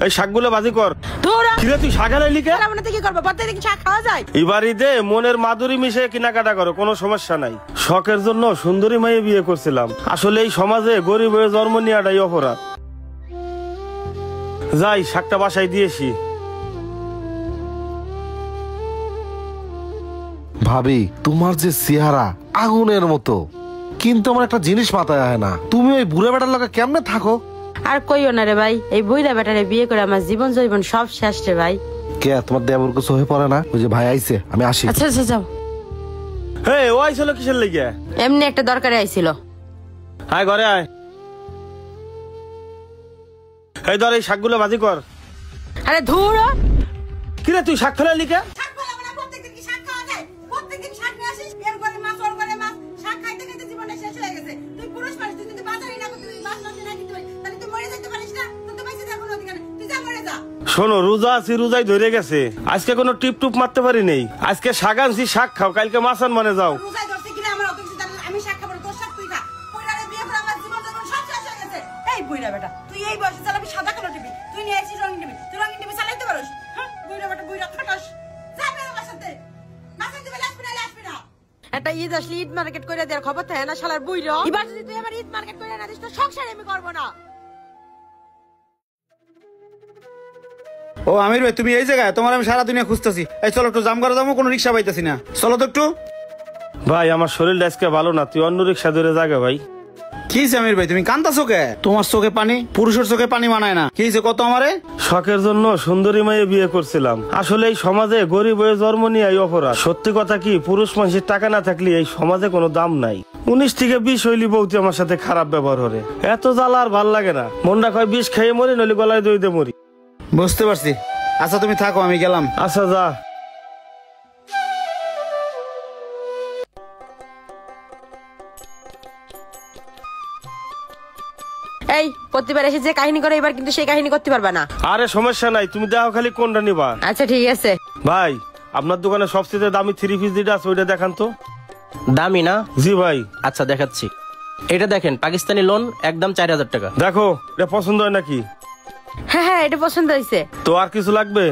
এই শাকগুলো ভাজি কর। কিরে তুই শাক আনাইলি কে? কি করবো, প্রত্যেকদিন শাক খাওয়া যায়? এবার ঈদে মনের মাধুরী মিশে কেনাকাটা করো, কোনো সমস্যা নাই। শখের জন্য সুন্দরী মাইয়ে বিয়ে করছিলাম, আসলে এই সমাজে গরিব হয়ে জন্ম নেওয়াটাই অপরাধ। যাই শাকটা বাসায় দিয়েছি। ভাবি তোমার যে চেহারা আগুনের মতো, কিন্তু আমার একটা জিনিস মাথায় আয় না, তুমি ওই বুড়া বেটার লগে কেমনে থাকো? আর কইও না রে ভাই, এই বুইড়া বেটারে বিয়ে করে আমার জীবন জৈবন সব শেষ রে ভাই। কে তোমার দেবর কিছু হয়ে পড়ে না? ওই যে ভাই আইছে, আমি আসি। আচ্ছা আচ্ছা যাও। হে ও আইছিল কিসের লেগে? এমনি একটা দরকারে আইছিল। আয় ঘরে আয়। এই ধর এই শাকগুলো ভাজি কর। আরে ধুর, কিরে তুই শাক ফেলে লিখে? শোনো, রোজা আছি, রোজাই ধরে গেছে, আজকে কোনো টিপ টুপ মারতে পারি নেই। আজকে শাক আনছি, শাক খাও, কালকে মাছ আনবানে যাও। একটা ঈদ আসলে ঈদ মার্কেট করে দেওয়ার খবর থাকে না শালার বুইড়া। এবার যদি তুই আমার ঈদ মার্কেট করে না দিস তো সংসার আমি করবো না। ও আমির ভাই, তুমি এই জায়গায়? তোমার আমি সারা দুনিয়া খুঁজতেছি। এই চলো একটু জাম করে যাবো, কোনো রিক্সা পাইতেছি না, চলো তো একটু। ভাই আমার শরীরটা আজকে ভালো না, তুই অন্য রিক্সা ধরে জাগে। ভাই কি আমির ভাই, তুমি কান্দাছো কে? তোমার চোখে পানি পুরুষের চোখে পানি মানায় না। কি কত আমারে? শখের জন্য সুন্দরী মাইয়ে বিয়ে করছিলাম, আসলে এই সমাজে গরিব হয়ে জন্ম নিয়ে অপরাধ। সত্যি কথা কি, পুরুষ মানুষের টাকা না থাকলে এই সমাজে কোনো দাম নাই। 19 থেকে 20 হইলি বউতি আমার সাথে খারাপ ব্যবহার করে, এত জ্বালা আর ভাল লাগে না। মনটা কয় বিষ খেয়ে মরি, নইলে গলায় দইতে মরি। বুঝতে পারছি। আচ্ছা তুমি থাকো, আমি গেলাম। আচ্ছা যা। এই প্রতিবার এসে যে কাহিনী করে এবার কিন্তু সেই কাহিনী করতে পারবা না। আরে সমস্যা নাই, তুমি দেখো খালি কোনটা নিবা। আচ্ছা ঠিক আছে। ভাই আপনার দোকানে সবচেয়ে দামি 3 পিস যেটা আছে ওইটা দেখান তো। দামি না? জি ভাই। আচ্ছা দেখাচ্ছি। এটা দেখেন, পাকিস্তানি লোন, একদম 4000 টাকা। দেখো এটা পছন্দ হয় নাকি? হ্যাঁ হ্যাঁ এটা পছন্দ হয়েছে। তো আর কিছু লাগবে?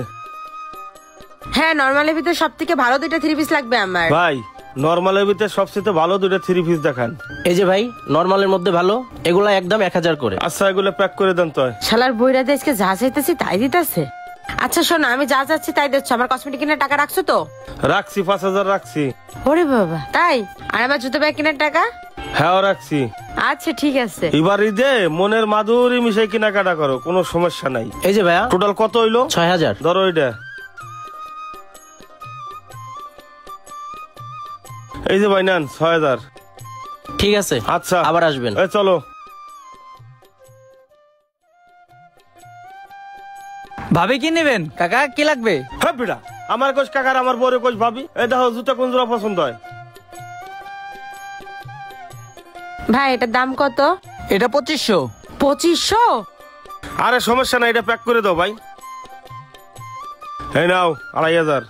হ্যাঁ নরমালের ভিতরে সব থেকে ভালো 2টা 3 পিস লাগবে আমার। ভাই নরমালের ভিতরে সবচেয়ে ভালো 2টা 3 পিস দেখান। এই যে ভাই, নরমালের মধ্যে ভালো, এগুলা একদম 1000 করে। আচ্ছা এগুলো প্যাক করে দেন তো। শালার বইরা দিয়ে আজকে যা চাইতেছি তাই দিতেছে। আচ্ছা শোনো, আমি যা চাচ্ছি তাই দিচ্ছ। আমার কসমেটিক কেনার টাকা রাখছো তো? রাখছি, 5000 রাখছি। ওরে বাবা তাই? আর আমার জুতো ব্যাগ কেনার টাকা? হ্যাঁ রাখছি। আচ্ছা ঠিক আছে। এবার ঈদে মনের মাধুরী মিশাই কেনাকাটা করো, কোনো সমস্যা নাই। এই যে ভাইয়া, টোটাল কত হইলো? 6000। ধরো এটা। এই যে ভাই নেন 6000। ঠিক আছে। আচ্ছা আবার আসবেন। এই চলো। ভাবি কি নেবেন কাকা, কি লাগবে? হ্যাঁ বেটা, আমার কোচ কাকার, আমার বড় কোচ ভাবি। এই দেখো জুতা কোন জোড়া পছন্দ হয়? ভাই এটার দাম কত? এটা 2500। 2500? আরে সমস্যা নাই, এটা প্যাক করে দাও ভাই। এই নাও 2500।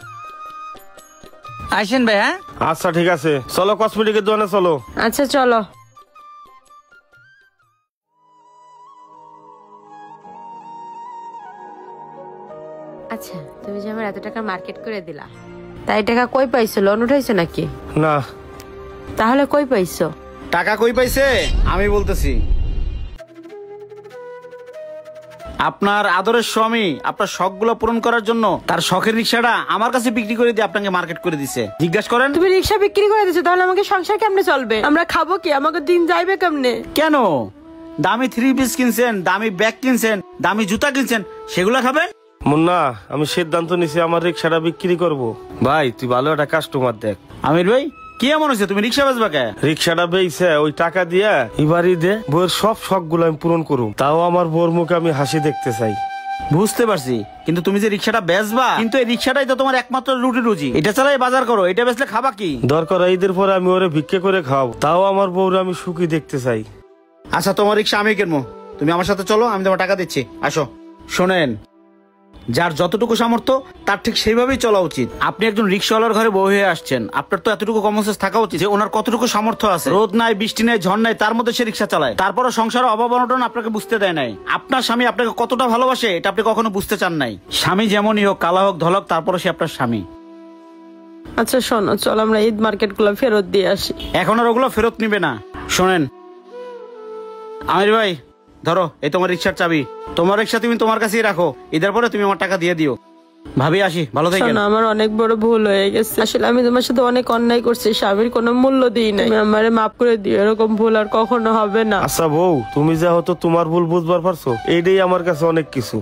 আসেন ভাই। হ্যাঁ আচ্ছা ঠিক আছে, চলো কসমেটিকের দোকানে চলো। আচ্ছা চলো। আচ্ছা তুমি যে আমার এত টাকা মার্কেট করে দিলা, তাই টাকা কই পাইছো? লোন উঠাইছো নাকি? না। তাহলে কই পাইছো? টাকা কই পাইছে আমি বলতেছি। আপনার আদরের স্বামী আপনার শখগুলো পূরণ করার জন্য তার শখের রিক্সাটা আমার কাছে বিক্রি করে দিয়ে আপনাকে মার্কেট করে দিছে। জিজ্ঞাসা করেন। তুমি রিক্সা বিক্রি করে দিছো, তাহলে আমাকে সংসার কেমনে চলবে? আমরা খাবো কি? আমাকে দিন যাইবে কেমনে? কেন? দামি 3 পিস কিনছেন, দামি ব্যাগ কিনছেন, দামি জুতা কিনছেন, সেগুলা খাবেন? মুন্না আমি সিদ্ধান্ত নিছি আমার রিক্সাটা বিক্রি করব। ভাই তুই ভালো একটা কাস্টমার দেখ। আমির ভাই কি এমন হয়েছে, তুমি রিক্সা বেচবা কে? রিক্সাটা বেইছে ওই টাকা দিয়া এবার ঈদে বউয়ের সব শখ গুলো আমি পূরণ করুম, তাও আমার বউর মুখে আমি হাসি দেখতে চাই। বুঝতে পারছি, কিন্তু তুমি যে রিক্সাটা বেচবা, কিন্তু এই রিক্সাটাই তো তোমার একমাত্র রুটি রুজি। এটা চালাই বাজার করো, এটা বেচলে খাবা কি? দরকার ঈদের পরে আমি ওরে ভিক্ষে করে খাও, তাও আমার বউরে আমি সুখী দেখতে চাই। আচ্ছা তোমার রিক্সা আমি কিনবো, তুমি আমার সাথে চলো, আমি তোমার টাকা দিচ্ছি, আসো। শোনেন, যার যতটুকু সামর্থ্য তার ঠিক সেইভাবেই চলা উচিত। আপনি একজন রিক্সাওয়ালার ঘরে বউ হয়ে আসছেন, আপনার তো এতটুকু কমন সেন্স থাকা উচিত যে ওনার কতটুকু সামর্থ্য আছে। রোদ নাই, বৃষ্টি নাই, ঝড় নাই, তার মধ্যে সে রিক্সা চালায়, তারপরও সংসারে অভাব অনটন আপনাকে বুঝতে দেয় নাই। আপনার স্বামী আপনাকে কতটা ভালোবাসে এটা আপনি কখনো বুঝতে চান নাই। স্বামী যেমনই হোক, কালা হোক ধলক, তারপরও সে আপনার স্বামী। আচ্ছা শোনো, চল আমরা ঈদ মার্কেট গুলো ফেরত দিয়ে আসি। এখন আর ওগুলো ফেরত নিবে না। শোনেন আমির ভাই, ধরো এই তোমার রিক্সার চাবি, তোমার রিক্সা তুমি তোমার কাছেই রাখো, ঈদের পরে তুমি আমার টাকা দিয়ে দিও। ভাবি আসি, ভালো থাকেন। শোনো, আমার অনেক বড় ভুল হয়ে গেছে, আসলে আমি তোমার সাথে অনেক অন্যায় করছি, স্বামীর কোনো মূল্য দিই নাই, তুমি আমারে মাফ করে দিও, এরকম ভুল আর কখনো হবে না। আচ্ছা বউ, তুমি যা হতো তোমার ভুল বুঝবার পারছো, এইটাই আমার কাছে অনেক কিছু।